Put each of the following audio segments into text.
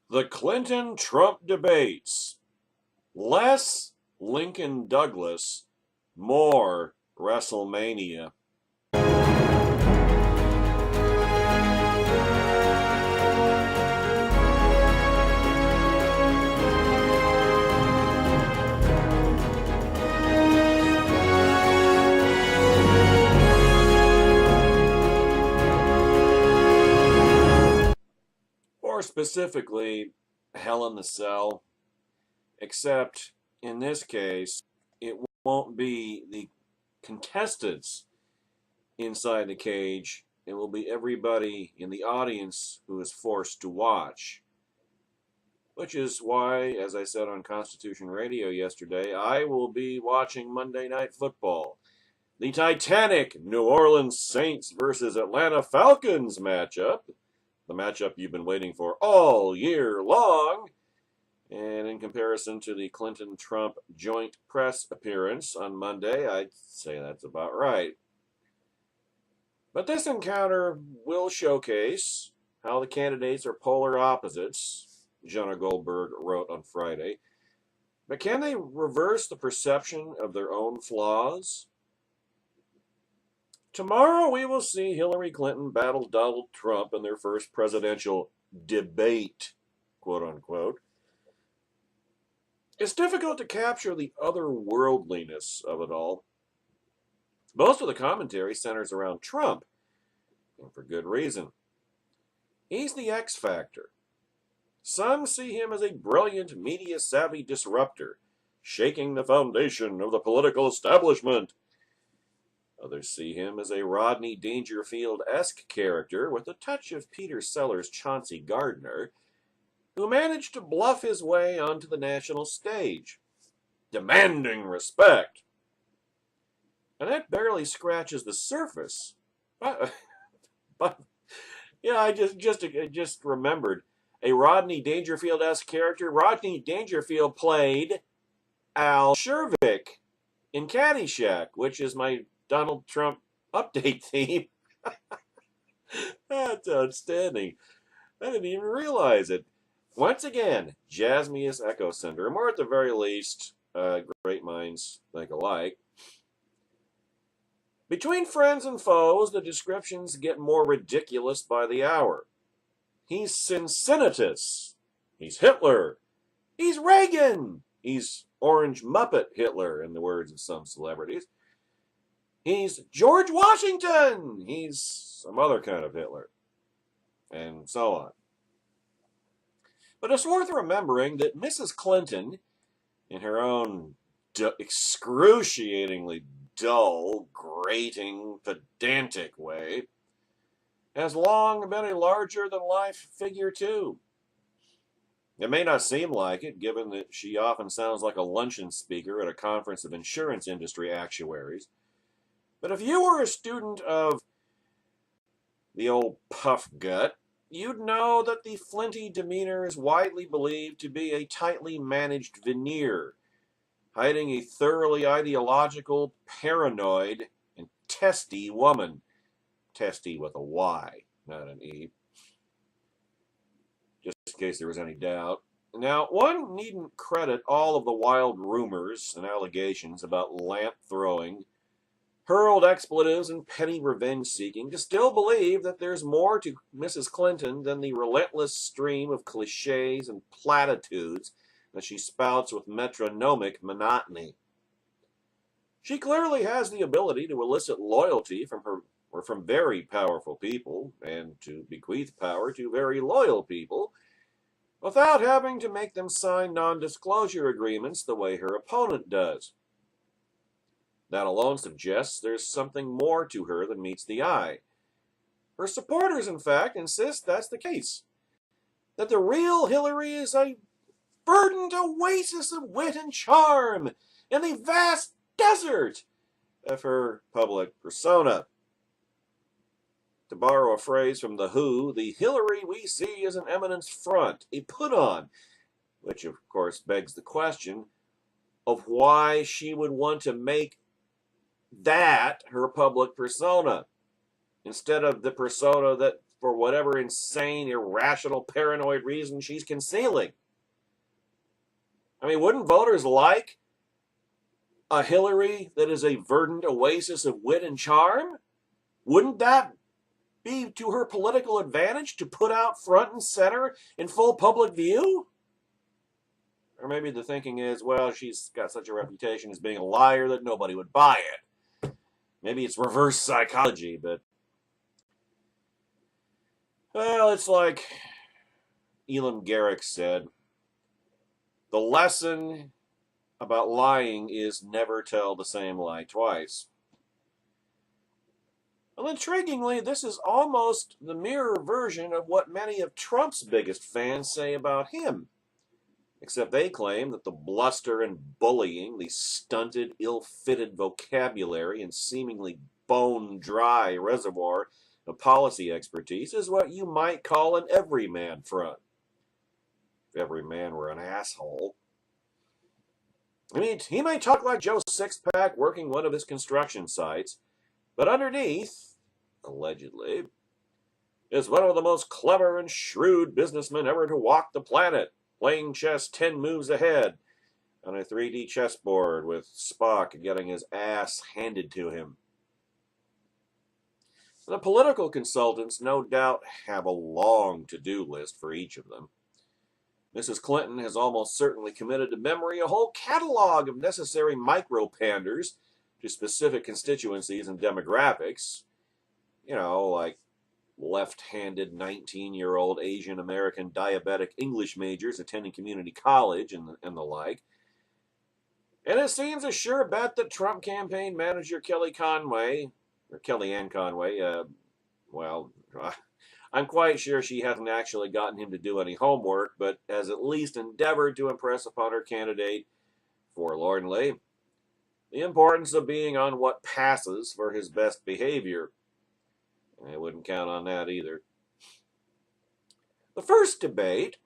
The Clinton-Trump debates. Less Lincoln Douglas, more WrestleMania. Or specifically, Hell in the Cell. Except in this case, it won't be the contestants inside the cage. It will be everybody in the audience who is forced to watch. Which is why, as I said on Constitution Radio yesterday, I will be watching Monday Night Football. The Titanic New Orleans Saints versus Atlanta Falcons matchup. The matchup you've been waiting for all year long. And in comparison to the Clinton-Trump joint press appearance on Monday, I'd say that's about right. But this encounter will showcase how the candidates are polar opposites, Jenna Goldberg wrote on Friday. But can they reverse the perception of their own flaws? Tomorrow we will see Hillary Clinton battle Donald Trump in their first presidential debate, quote unquote. It's difficult to capture the otherworldliness of it all. Most of the commentary centers around Trump, and for good reason. He's the X factor. Some see him as a brilliant media-savvy disruptor, shaking the foundation of the political establishment. Others see him as a Rodney Dangerfield-esque character with a touch of Peter Sellers' Chauncey Gardner, who managed to bluff his way onto the national stage, demanding respect. And that barely scratches the surface. But yeah, I just remembered a Rodney Dangerfield-esque character. Rodney Dangerfield played Al Shervick in Caddyshack, which is my Donald Trump update theme. That's outstanding. I didn't even realize it. Once again, Jasmius Echo Syndrome, or at the very least, great minds think alike. Between friends and foes, the descriptions get more ridiculous by the hour. He's Cincinnatus. He's Hitler. He's Reagan. He's Orange Muppet Hitler, in the words of some celebrities. He's George Washington. He's some other kind of Hitler. And so on. But it's worth remembering that Mrs. Clinton, in her own excruciatingly dull, grating, pedantic way, has long been a larger-than-life figure, too. It may not seem like it, given that she often sounds like a luncheon speaker at a conference of insurance industry actuaries. But if you were a student of the old puff gut, you'd know that the flinty demeanor is widely believed to be a tightly managed veneer, hiding a thoroughly ideological, paranoid, and testy woman. Testy with a Y, not an E. Just in case there was any doubt. Now, one needn't credit all of the wild rumors and allegations about lamp throwing, hurled expletives, and petty revenge-seeking to still believe that there's more to Mrs. Clinton than the relentless stream of cliches and platitudes that she spouts with metronomic monotony. She clearly has the ability to elicit loyalty from her or from very powerful people, and to bequeath power to very loyal people, without having to make them sign non-disclosure agreements the way her opponent does. That alone suggests there's something more to her than meets the eye. Her supporters, in fact, insist that's the case. That the real Hillary is a verdant oasis of wit and charm in the vast desert of her public persona. To borrow a phrase from The Who, the Hillary we see is an eminence front, a put-on, which of course begs the question of why she would want to make that her public persona, instead of the persona that for whatever insane, irrational, paranoid reason she's concealing. I mean, wouldn't voters like a Hillary that is a verdant oasis of wit and charm? Wouldn't that be to her political advantage to put out front and center in full public view? Or maybe the thinking is, well, she's got such a reputation as being a liar that nobody would buy it. Maybe it's reverse psychology, but well, it's like Elam Garrick said, the lesson about lying is never tell the same lie twice. Well, intriguingly, this is almost the mirror version of what many of Trump's biggest fans say about him. Except they claim that the bluster and bullying, the stunted, ill-fitted vocabulary, and seemingly bone-dry reservoir of policy expertise is what you might call an everyman front. If every man were an asshole. I mean, he may talk like Joe Sixpack working one of his construction sites, but underneath, allegedly, is one of the most clever and shrewd businessmen ever to walk the planet, playing chess 10 moves ahead on a 3D chessboard with Spock getting his ass handed to him. The political consultants no doubt have a long to-do list for each of them. Mrs. Clinton has almost certainly committed to memory a whole catalog of necessary micro-panders to specific constituencies and demographics. You know, like left-handed 19-year-old Asian American diabetic English majors attending community college and the like. And it seems a sure bet that Trump campaign manager Kellyanne Conway, I'm quite sure she hasn't actually gotten him to do any homework, but has at least endeavored to impress upon her candidate, forlornly, the importance of being on what passes for his best behavior. I wouldn't count on that either. The first debate,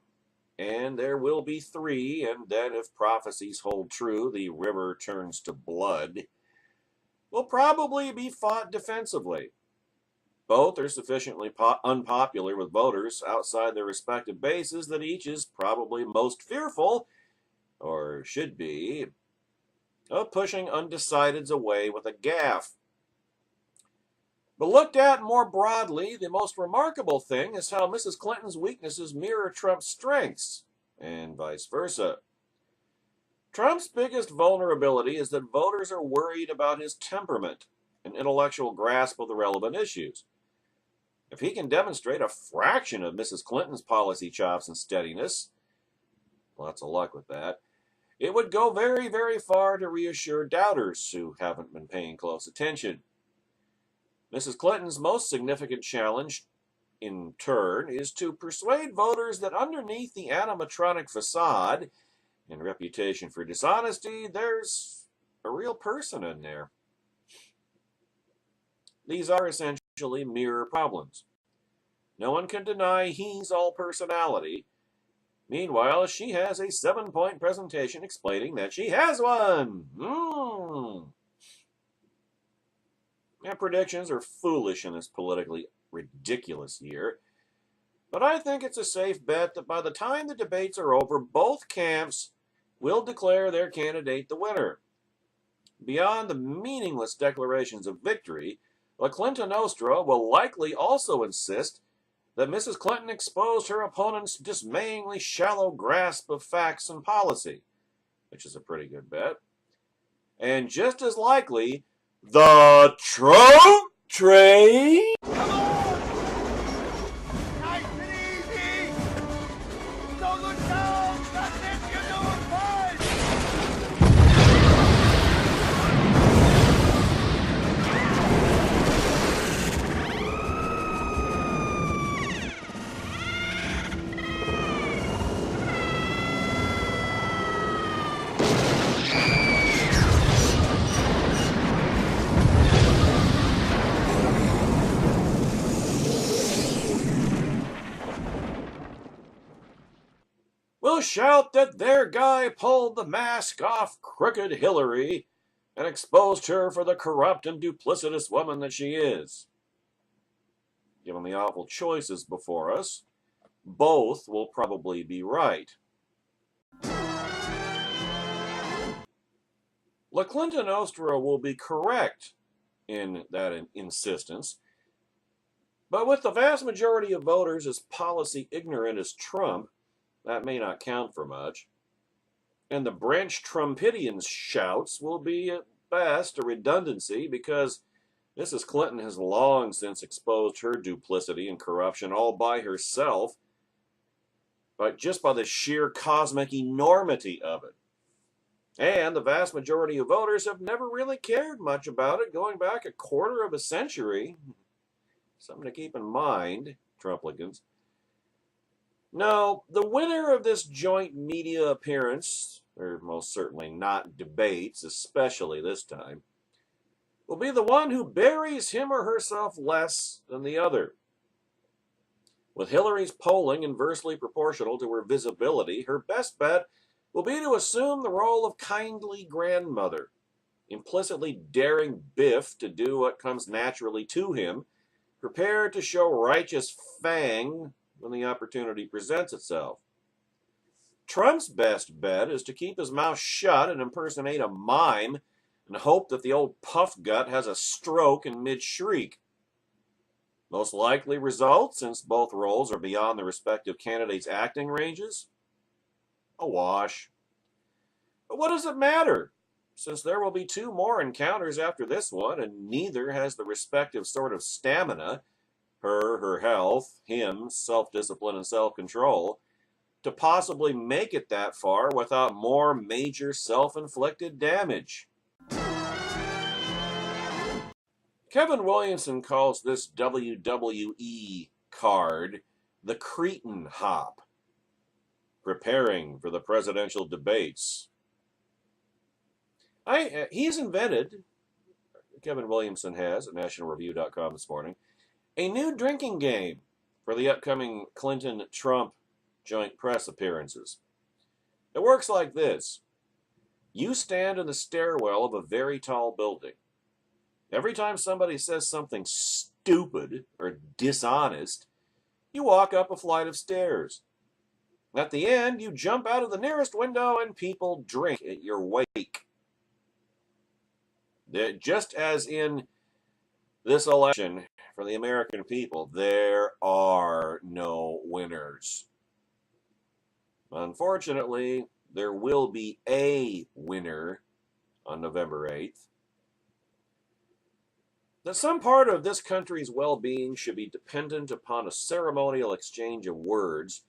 and there will be 3, and then if prophecies hold true, the river turns to blood, will probably be fought defensively. Both are sufficiently unpopular with voters outside their respective bases that each is probably most fearful, or should be, of pushing undecideds away with a gaffe. But looked at more broadly, the most remarkable thing is how Mrs. Clinton's weaknesses mirror Trump's strengths, and vice versa. Trump's biggest vulnerability is that voters are worried about his temperament and intellectual grasp of the relevant issues. If he can demonstrate a fraction of Mrs. Clinton's policy chops and steadiness, lots of luck with that, it would go very, very far to reassure doubters who haven't been paying close attention. Mrs. Clinton's most significant challenge, in turn, is to persuade voters that underneath the animatronic facade and reputation for dishonesty, there's a real person in there. These are essentially mirror problems. No one can deny he's all personality. Meanwhile, she has a 7-point presentation explaining that she has one. And predictions are foolish in this politically ridiculous year. But I think it's a safe bet that by the time the debates are over, both camps will declare their candidate the winner. Beyond the meaningless declarations of victory, La Clinton Nostra will likely also insist that Mrs. Clinton exposed her opponent's dismayingly shallow grasp of facts and policy, which is a pretty good bet. And just as likely, the Trump train. Come on! Nice and easy! Don't look down! That's it! You're doing fine! Will shout that their guy pulled the mask off crooked Hillary and exposed her for the corrupt and duplicitous woman that she is. given the awful choices before us, both will probably be right. La Clinton Ostra will be correct in that insistence, but with the vast majority of voters as policy ignorant as Trump, that may not count for much. And the branch Trumpidians' shouts will be at best a redundancy because Mrs. Clinton has long since exposed her duplicity and corruption all by herself, but just by the sheer cosmic enormity of it. And the vast majority of voters have never really cared much about it going back a quarter of a century. Something to keep in mind, Trumplicans. No, the winner of this joint media appearance, or most certainly not debates, especially this time, will be the one who buries him or herself less than the other. With Hillary's polling inversely proportional to her visibility, her best bet will be to assume the role of kindly grandmother, implicitly daring Biff to do what comes naturally to him, prepared to show righteous fang when the opportunity presents itself. Trump's best bet is to keep his mouth shut and impersonate a mime and hope that the old puff gut has a stroke in mid-shriek. Most likely result, since both roles are beyond the respective candidates' acting ranges? A wash. But what does it matter, since there will be 2 more encounters after this one, and neither has the respective sort of stamina, her health, him, self-discipline and self-control, to possibly make it that far without more major self-inflicted damage. Kevin Williamson calls this WWE card the Cretin Hop, preparing for the presidential debates. He's invented, Kevin Williamson has at nationalreview.com this morning, a new drinking game for the upcoming Clinton-Trump joint press appearances. It works like this. You stand in the stairwell of a very tall building. Every time somebody says something stupid or dishonest, you walk up a flight of stairs. At the end, you jump out of the nearest window and people drink at your wake. Just as in this election for the American people, there are no winners. Unfortunately, there will be a winner on November 8th. That some part of this country's well-being should be dependent upon a ceremonial exchange of words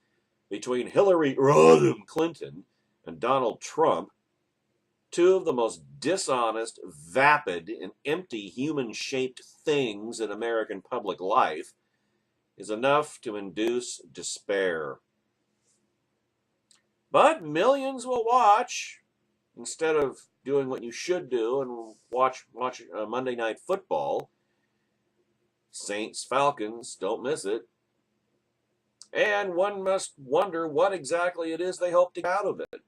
between Hillary Ronin Clinton and Donald Trump, 2 of the most dishonest, vapid, and empty human-shaped things in American public life, is enough to induce despair. But millions will watch instead of doing what you should do and watch Monday Night Football. Saints, Falcons, don't miss it. And one must wonder what exactly it is they hope to get out of it.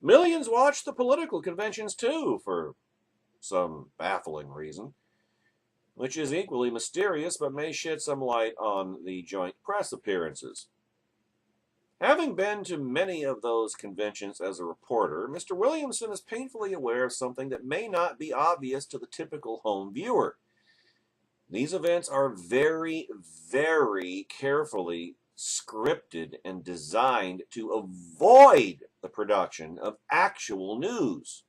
Millions watch the political conventions too, for some baffling reason, which is equally mysterious but may shed some light on the joint press appearances. Having been to many of those conventions as a reporter, Mr. Williamson is painfully aware of something that may not be obvious to the typical home viewer. These events are very, very carefully scripted and designed to avoid the production of actual news.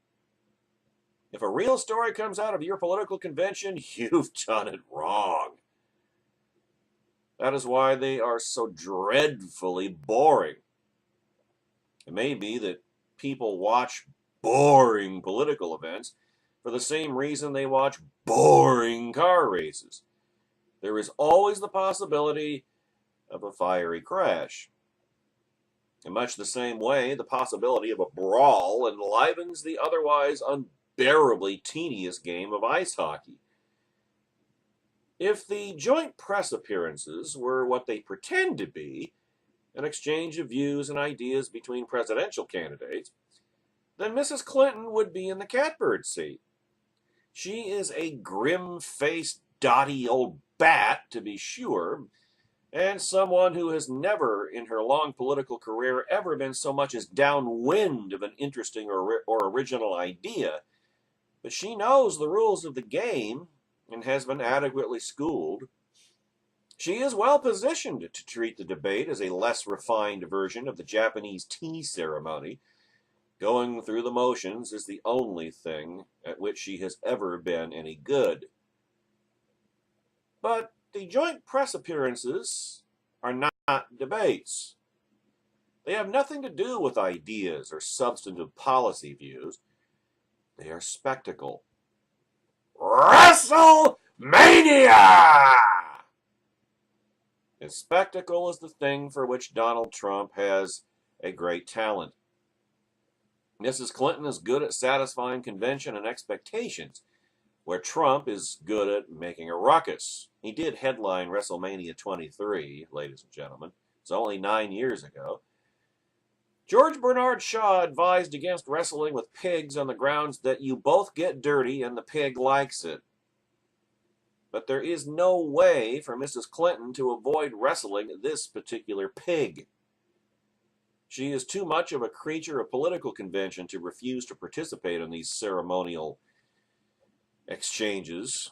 If a real story comes out of your political convention, you've done it wrong. That is why they are so dreadfully boring. It may be that people watch boring political events for the same reason they watch boring car races. There is always the possibility of a fiery crash. In much the same way, the possibility of a brawl enlivens the otherwise unbearably tedious game of ice hockey. If the joint press appearances were what they pretend to be, an exchange of views and ideas between presidential candidates, then Mrs. Clinton would be in the catbird seat. She is a grim-faced, dotty old bat, to be sure, and someone who has never in her long political career ever been so much as downwind of an interesting or original idea. But she knows the rules of the game and has been adequately schooled. She is well positioned to treat the debate as a less refined version of the Japanese tea ceremony. Going through the motions is the only thing at which she has ever been any good. But the joint press appearances are not debates. They have nothing to do with ideas or substantive policy views. They are spectacle. WrestleMania! And spectacle is the thing for which Donald Trump has a great talent. Mrs. Clinton is good at satisfying convention and expectations, where Trump is good at making a ruckus. He did headline WrestleMania 23, ladies and gentlemen. It's only 9 years ago. George Bernard Shaw advised against wrestling with pigs on the grounds that you both get dirty and the pig likes it. But there is no way for Mrs. Clinton to avoid wrestling this particular pig. She is too much of a creature of political convention to refuse to participate in these ceremonial exchanges,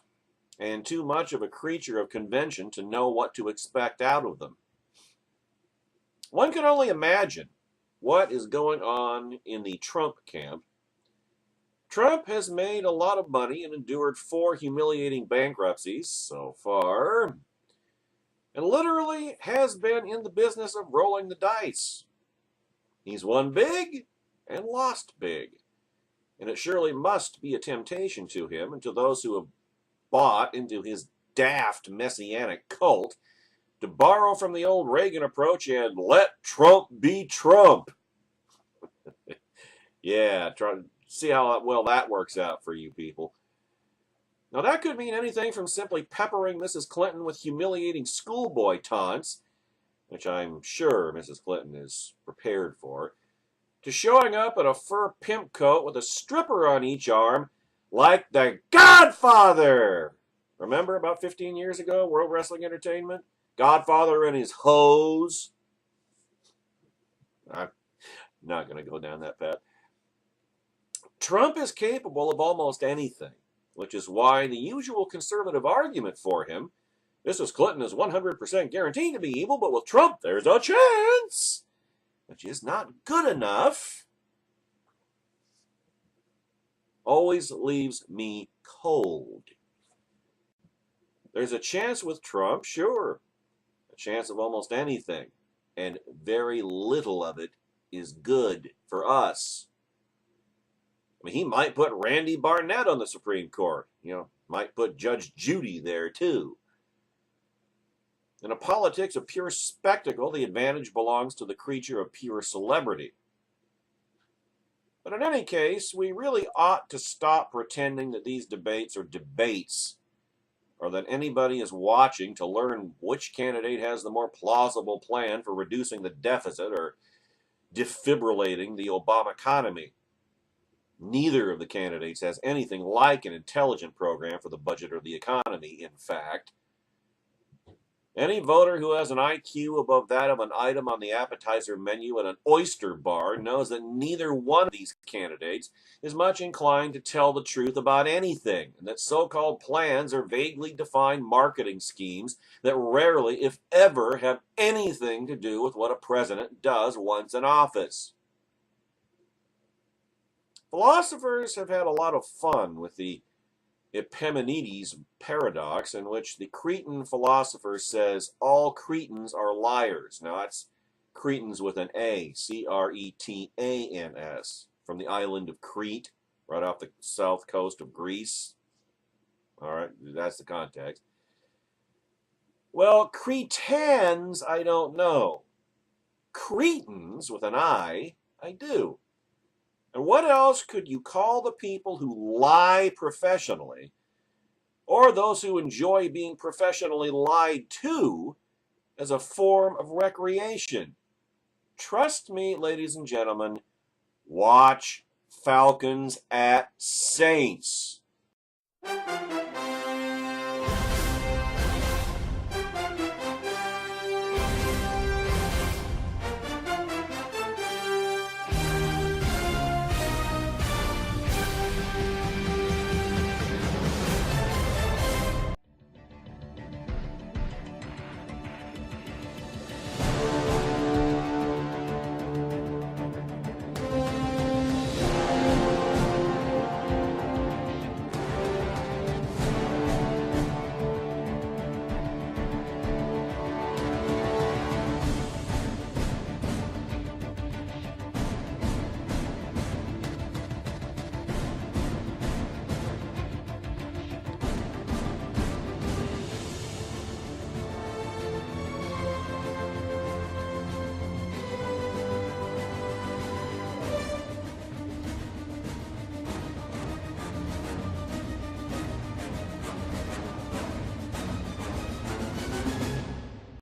and too much of a creature of convention to know what to expect out of them. One can only imagine what is going on in the Trump camp. Trump has made a lot of money and endured 4 humiliating bankruptcies so far, and literally has been in the business of rolling the dice. He's won big and lost big, and it surely must be a temptation to him and to those who have bought into his daft messianic cult to borrow from the old Reagan approach and let Trump be Trump. Yeah, try to see how well that works out for you people. Now, that could mean anything from simply peppering Mrs. Clinton with humiliating schoolboy taunts, which I'm sure Mrs. Clinton is prepared for, to showing up in a fur pimp coat with a stripper on each arm like the Godfather. Remember about 15 years ago, World Wrestling Entertainment? Godfather and his hose. I'm not going to go down that path. Trump is capable of almost anything, which is why the usual conservative argument for him, Mrs. Clinton is 100% guaranteed to be evil, but with Trump there's a chance, which is not good enough, always leaves me cold. There's a chance with Trump, sure, a chance of almost anything, and very little of it is good for us. I mean, he might put Randy Barnett on the Supreme Court, might put Judge Judy there too. In a politics of pure spectacle, the advantage belongs to the creature of pure celebrity. But in any case, we really ought to stop pretending that these debates are debates, or that anybody is watching to learn which candidate has the more plausible plan for reducing the deficit or defibrillating the Obama economy. Neither of the candidates has anything like an intelligent program for the budget or the economy, in fact. Any voter who has an IQ above that of an item on the appetizer menu at an oyster bar knows that neither one of these candidates is much inclined to tell the truth about anything, and that so-called plans are vaguely defined marketing schemes that rarely, if ever, have anything to do with what a president does once in office. Philosophers have had a lot of fun with the Epimenides paradox, in which the Cretan philosopher says all Cretans are liars. Now that's Cretans with an A, Cretans, from the island of Crete, right off the south coast of Greece. All right, that's the context. Well, Cretans, I don't know. Cretans with an I do. And what else could you call the people who lie professionally, or those who enjoy being professionally lied to, as a form of recreation? Trust me, ladies and gentlemen, watch Falcons at Saints.